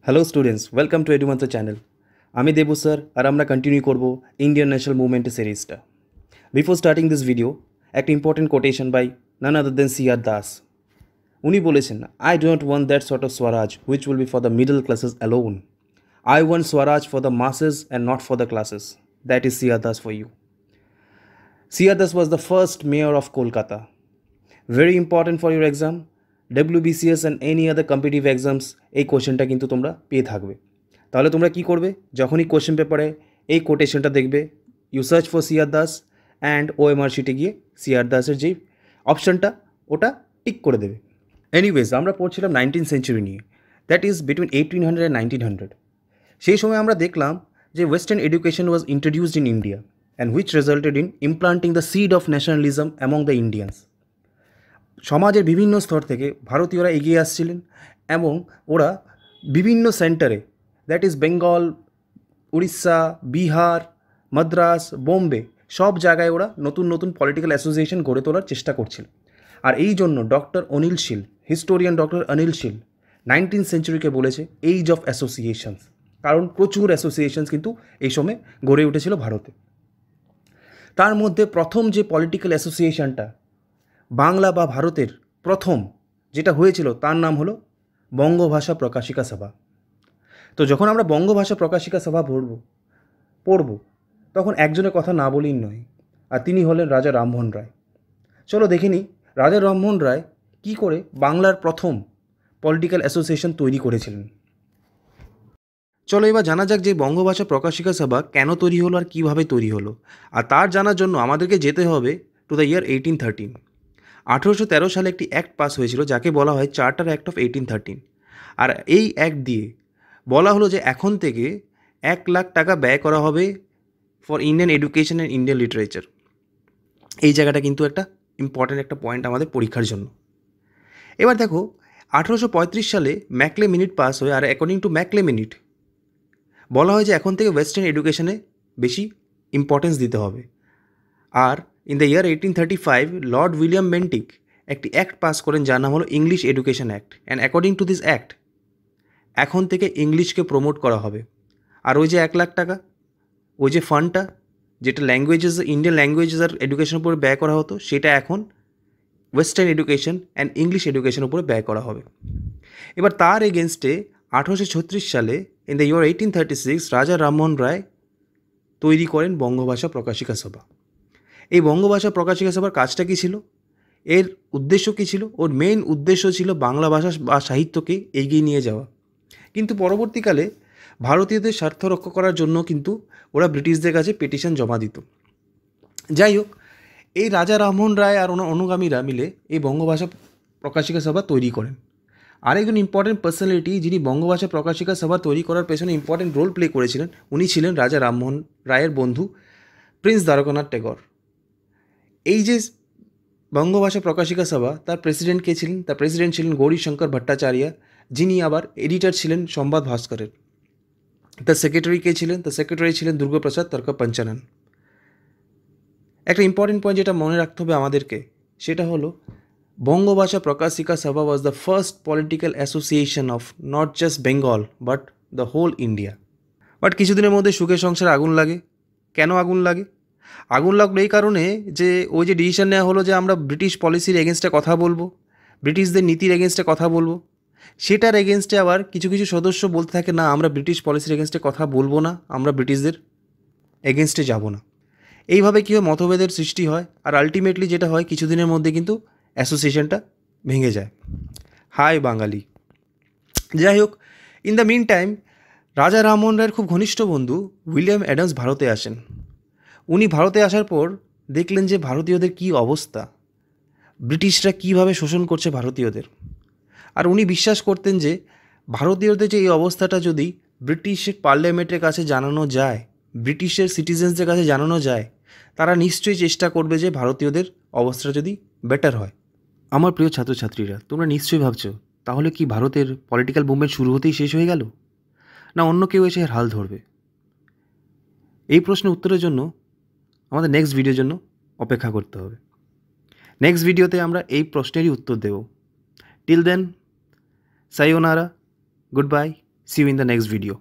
Hello students, welcome to Edumantra channel. আমি Debu sir, আর আমরা continue করব ইন্ডিয়ান ন্যাশনাল মুভমেন্টের সিরিজটা। বিফোর স্টার্টিং দিস ভিডিও, একটা important quotation by none other than C R Das. উনি বলেছেন, I don't want that sort of swaraj which will be for the middle classes alone. I want swaraj for the masses and not for the classes. That is C.R. Das for you. C.R. Das was the first mayor of Kolkata. Very important for your exam. WBCS and any other competitive exams এই কোশ্চেনটা কিন্তু তোমরা পেয়ে থাকবে। তাহলে তোমরা কি করবে, যখনই কোশ্চেন পেপারে এই কোটেশনটা দেখবে, you search for C R Das and OMR শিটে গিয়ে সিআর দাসের যেই অপশানটা ওটা টিক করে দেবে। এনিওয়েজ, আমরা পড়ছিলাম 19th সেঞ্চুরি নিয়ে, দ্যাট ইজ বিটুইন 1800 অ্যান্ড 1900। সেই সময় আমরা দেখলাম যে western education was introduced in India and which resulted in implanting the seed of nationalism among the Indians. সমাজের বিভিন্ন স্তর থেকে ভারতীয়রা এগিয়ে আসছিলেন এবং ওরা বিভিন্ন সেন্টারে, দ্যাট ইজ বেঙ্গল, উড়িষ্যা, বিহার, মাদ্রাস, বোম্বে, সব জায়গায় ওরা নতুন নতুন পলিটিক্যাল অ্যাসোসিয়েশন গড়ে তোলার চেষ্টা করছিল। আর এই জন্য ডক্টর অনিল শীল, হিস্টোরিয়ান ডক্টর অনিল শীল 19th সেঞ্চুরিকে বলেছে এইজ অফ অ্যাসোসিয়েশনস, কারণ প্রচুর অ্যাসোসিয়েশনস কিন্তু এই সময় গড়ে উঠেছিল ভারতে। তার মধ্যে প্রথম যে পলিটিক্যাল অ্যাসোসিয়েশনটা বাংলা বা ভারতের প্রথম যেটা হয়েছিল তার নাম হলো বঙ্গভাষা প্রকাশিকা সভা। তো যখন আমরা বঙ্গভাষা প্রকাশিকা সভা পড়ব তখন একজনের কথা না বলেই নয়, আর তিনি হলেন রাজা রামমোহন রায়। চলো দেখে নিই রাজা রামমোহন রায় কী করে বাংলার প্রথম পলিটিক্যাল অ্যাসোসিয়েশন তৈরি করেছিলেন। চলো এবার জানা যাক যে বঙ্গভাষা প্রকাশিকা সভা কেন তৈরি হলো আর কীভাবে তৈরি হলো। আর তার জানার জন্য আমাদেরকে যেতে হবে টু দ্য ইয়ার 1813। 1813 সালে একটি অ্যাক্ট পাস হয়েছিল যাকে বলা হয় চার্টার অ্যাক্ট অফ 1813। আর এই অ্যাক্ট দিয়ে বলা হলো যে এখন থেকে 1,00,000 টাকা ব্যয় করা হবে for Indian education and Indian literature. এই জায়গাটা কিন্তু একটা ইম্পর্ট্যান্ট একটা পয়েন্ট আমাদের পরীক্ষার জন্য। এবার দেখো 1835 সালে ম্যাকলে মিনিট পাস হয়, আর অ্যাকর্ডিং টু ম্যাকলে মিনিট বলা হয় যে এখন থেকে ওয়েস্টার্ন এডুকেশনে বেশি ইম্পর্টেন্স দিতে হবে। আর in the year 1835 lord William Bentinck একটি অ্যাক্ট পাস করেন যার নাম হলো English education act. And according to this act এখন থেকে ইংলিশকে প্রমোট করা হবে। আর ওই যে 1,00,000 টাকা, ওই যে ফান্ডটা যেটা ল্যাঙ্গুয়েজেস, ইন্ডিয়ান ল্যাঙ্গুয়েজেস আর এডুকেশনের উপরে ব্যয় করা হতো, সেটা এখন ওয়েস্টার্ন এডুকেশন অ্যান্ড ইংলিশ এডুকেশনের উপরে ব্যয় করা হবে। এবার তার এগেনস্টে 1836 সালে ইন দ্য ইয়ার 1836 রাজা রামমোহন রায় তৈরি করেন বঙ্গভাষা প্রকাশিকা সভা। এই বঙ্গভাষা প্রকাশিকা সভার কাজটা কী ছিল, এর উদ্দেশ্য কী ছিল? ওর মেইন উদ্দেশ্য ছিল বাংলা ভাষা বা সাহিত্যকে এগিয়ে নিয়ে যাওয়া। কিন্তু পরবর্তীকালে ভারতীয়দের স্বার্থ রক্ষা করার জন্য কিন্তু ওরা ব্রিটিশদের কাছে পিটিশন জমা দিত। যাই হোক, এই রাজা রামমোহন রায় আর ওনার অনুগামীরা মিলে এই বঙ্গভাষা প্রকাশিকা সভা তৈরি করেন। আরেকজন ইম্পর্টেন্ট পার্সোনালিটি যিনি বঙ্গভাষা প্রকাশিকা সভা তৈরি করার পেছনে ইম্পর্টেন্ট রোল প্লে করেছিলেন, উনি ছিলেন রাজা রামমোহন রায়ের বন্ধু প্রিন্স দ্বারকানাথ টেগর। এই যে বঙ্গভাষা প্রকাশিকা সভা, তার প্রেসিডেন্ট কে ছিলেন? তার প্রেসিডেন্ট ছিলেন গৌরীশঙ্কর ভট্টাচার্য, যিনি আবার এডিটর ছিলেন সংবাদ ভাস্করের। তার সেক্রেটারি কে ছিলেন? তার সেক্রেটারি ছিলেন দুর্গাপ্রসাদ তর্ক পঞ্চানন। একটা ইম্পর্টেন্ট পয়েন্ট যেটা মনে রাখতে হবে আমাদেরকে, সেটা হলো Bangabhasha Prakashika Sabha was the first political association of not just Bengal but the whole India. But কিছুদিনের মধ্যে সুখের সংসারে আগুন লাগে। কেন আগুন লাগে? আগুন লাগলো এই কারণে যে ওই যে ডিসিশন নেওয়া হলো যে আমরা ব্রিটিশ পলিসির এগেনস্টে কথা বলবো, ব্রিটিশদের নীতির এগেনস্টে কথা বলবো, সেটার এগেনস্টে আবার কিছু কিছু সদস্য বলতে থাকে না, আমরা ব্রিটিশ পলিসির এগেনস্টে কথা বলবো না, আমরা ব্রিটিশদের এগেনস্টে যাব না। এইভাবে কী হয়, মতভেদের সৃষ্টি হয়, আর আলটিমেটলি যেটা হয় কিছুদিনের মধ্যে কিন্তু অ্যাসোসিয়েশনটা ভেঙে যায়। হাই বাঙালি। যাই হোক, ইন দ্য মিন টাইম রাজা রামমোহন রায়ের খুব ঘনিষ্ঠ বন্ধু উইলিয়াম অ্যাডামস ভারতে আসেন। উনি ভারতে আসার পর দেখলেন যে ভারতীয়দের কী অবস্থা, ব্রিটিশরা কীভাবে শোষণ করছে ভারতীয়দের। আর উনি বিশ্বাস করতেন যে ভারতীয়দের যে এই অবস্থাটা যদি ব্রিটিশের পার্লামেন্টের কাছে জানানো যায়, ব্রিটিশের সিটিজেন্সদের কাছে জানানো যায়, তারা নিশ্চয়ই চেষ্টা করবে যে ভারতীয়দের অবস্থা যদি বেটার হয়। আমার প্রিয় ছাত্রছাত্রীরা, তোমরা নিশ্চয়ই ভাবছো তাহলে কি ভারতের পলিটিক্যাল মুভমেন্ট শুরু হতেই শেষ হয়ে গেল, না অন্য কেউ এসে হাল ধরবে? এই প্রশ্নের উত্তরের জন্য আমাদের নেক্সট ভিডিওর জন্য অপেক্ষা করতে হবে। নেক্সট ভিডিওতে আমরা এই প্রশ্নেরই উত্তর দেব। Till then, sayonara, good bye, See you in the next video.